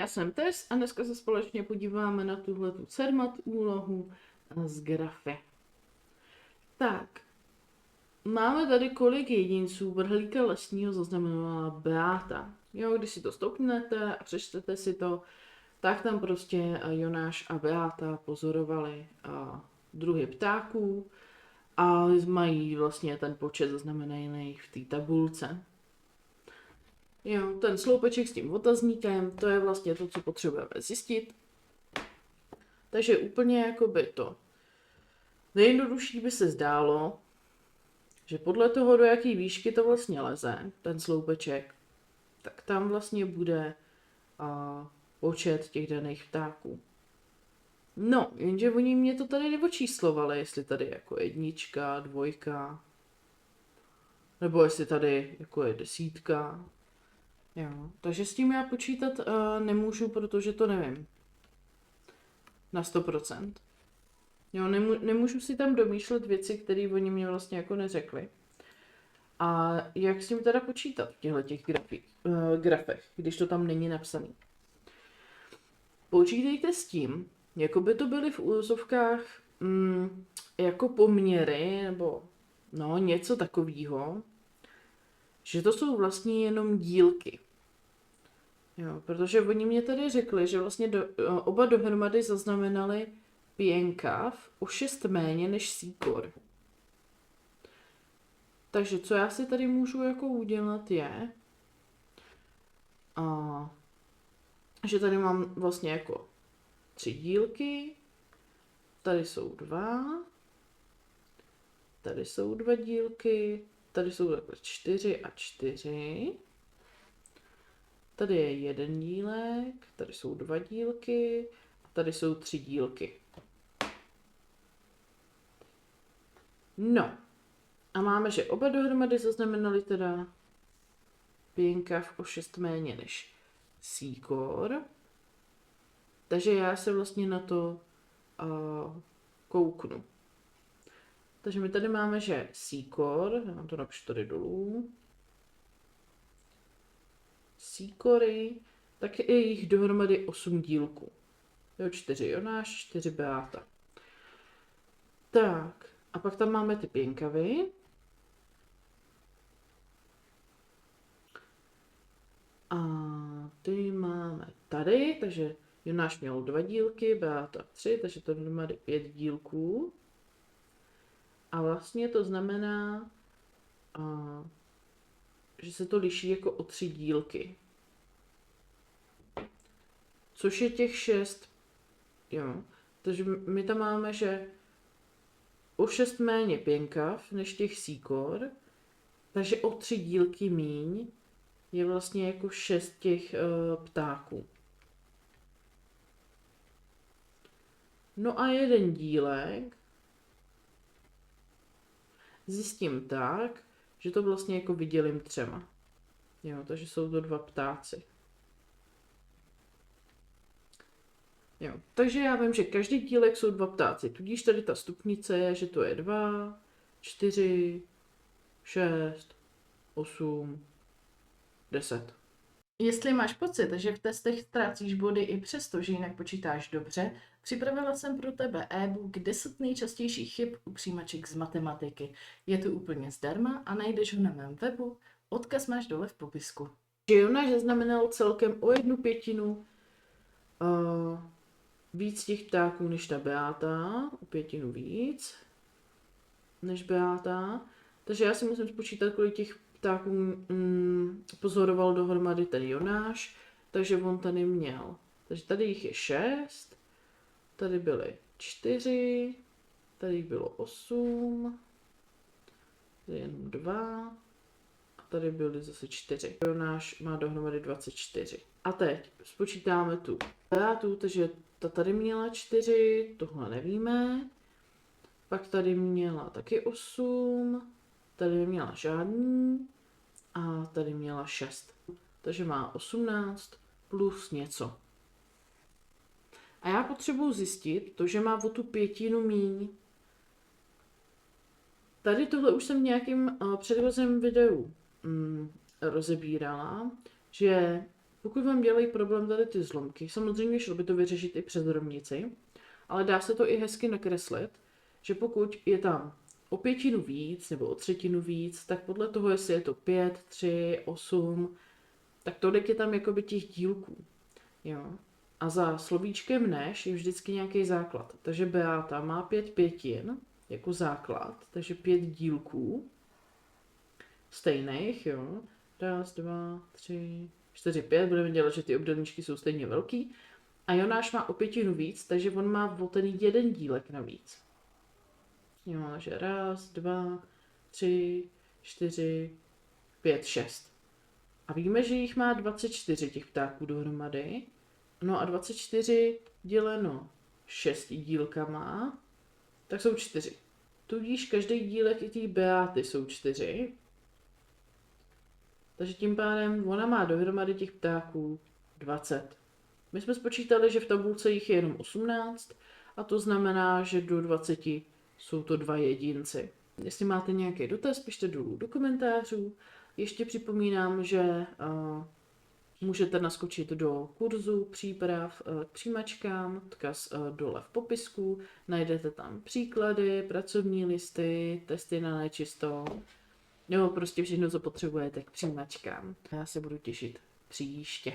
já jsem Tess a dneska se společně podíváme na tuhletu CERMAT úlohu z grafy. Tak, máme tady kolik jedinců vrhlíka lesního zaznamenala Beáta. Jo, když si to stopnete a přečtete si to, tak tam prostě Jonáš a Beáta pozorovali druhy ptáků a mají vlastně ten počet zaznamenaný v té tabulce. Jo, ten sloupeček s tím otazníkem, to je vlastně to, co potřebujeme zjistit. Takže úplně jakoby to nejjednodušší by se zdálo, že podle toho, do jaký výšky to vlastně leze, ten sloupeček, tak tam vlastně bude počet těch daných ptáků. No, jenže oni mě to tady neočíslovali, jestli tady jako jednička, dvojka, nebo jestli tady jako je desítka. Jo, takže s tím já počítat nemůžu, protože to nevím. Na 100%. Jo, nemůžu si tam domýšlet věci, které oni mě vlastně jako neřekli. A jak s tím teda počítat v těchto grafech, když to tam není napsané? Počítejte s tím, jako by to byly v úvozovkách jako poměry, nebo no něco takového, že to jsou vlastně jenom dílky. Jo, protože oni mě tady řekli, že vlastně oba dohromady zaznamenali pěnkav o 6 méně než síkor. Takže co já si tady můžu jako udělat je, že tady mám vlastně jako 3 dílky, tady jsou 2, tady jsou 2 dílky, tady jsou takhle 4 a 4, tady je 1 dílek, tady jsou 2 dílky a tady jsou 3 dílky. No, a máme, že oba dohromady zaznamenali teda pěnkav o 6 méně než síkor. Takže já se vlastně na to kouknu. Takže my tady máme, že síkor, já to napíšu tady dolů, síkory, tak je jich dohromady 8 dílků. Jo, 4 Jonáš, 4 Beáta. Tak, a pak tam máme ty pěnkavy. A ty máme tady, takže Jonáš měl 2 dílky, Beáta 3, takže to dohromady 5 dílků. A vlastně to znamená, že se to liší jako o 3 dílky. Což je těch 6. Jo. Takže my tam máme, že o 6 méně pěnkav než těch síkor, takže o 3 dílky míň je vlastně jako 6 těch ptáků. No a 1 dílek zjistím tak, že to vlastně jako vydělím 3. Jo, takže jsou to 2 ptáci. Jo, takže já vím, že každý dílek jsou 2 ptáci, tudíž tady ta stupnice je, že to je 2, 4, 6, 8, 10. Jestli máš pocit, že v testech ztrácíš body i přesto, že jinak počítáš dobře, připravila jsem pro tebe e-book 10 nejčastějších chyb u přijímaček z matematiky. Je to úplně zdarma a najdeš ho na mém webu, odkaz máš dole v popisku. Jonáš zaznamenal celkem o 1/5 víc těch ptáků než ta Beáta, o 1/5 víc než Beáta, takže já si musím spočítat, kolik těch ptáků pozoroval dohromady ten Jonáš, takže on tady měl. Takže tady jich je 6, tady byly 4, tady jich bylo 8, tady jenom 2 a tady byly zase 4. Jonáš má dohromady 24. A teď spočítáme tu Beátu, takže ta tady měla 4, tohle nevíme. Pak tady měla taky 8, tady neměla žádný a tady měla 6. Takže má 18 plus něco. A já potřebuji zjistit to, že má o tu 1/5 míň. Tady tohle už jsem v nějakém předchozím videu rozebírala, že Pokud vám dělají problém tady ty zlomky, samozřejmě šlo by to vyřešit i přes rovnici, ale dá se to i hezky nakreslit, že pokud je tam o 1/5 víc nebo o 1/3 víc, tak podle toho, jestli je to 5, 3, 8, tak tolik je tam jakoby těch dílků. Jo. A za slovíčkem než je vždycky nějaký základ. Takže Beáta má 5 pětin jako základ, takže 5 dílků stejných, jo. 1, 2, 3, 4, 5, budeme dělat, že ty obdélníčky jsou stejně velký. A Jonáš má o 1/5 víc, takže on má o ten jeden dílek navíc. Jo, že 1, 2, 3, 4, 5, 6. A víme, že jich má 24 těch ptáků dohromady. No a 24 děleno 6 dílkama, tak jsou 4. Tudíž každý dílek i té Beáty jsou 4. Takže tím pádem ona má dohromady těch ptáků 20. My jsme spočítali, že v tabulce jich je jenom 18 a to znamená, že do 20 jsou to 2 jedinci. Jestli máte nějaký dotaz, pište dolů do komentářů. Ještě připomínám, že můžete naskočit do kurzu příprav k přijímačkám, odkaz dole v popisku, najdete tam příklady, pracovní listy, testy na nečisto, nebo prostě všechno, co potřebujete k přijímačkám. Já se budu těšit příště.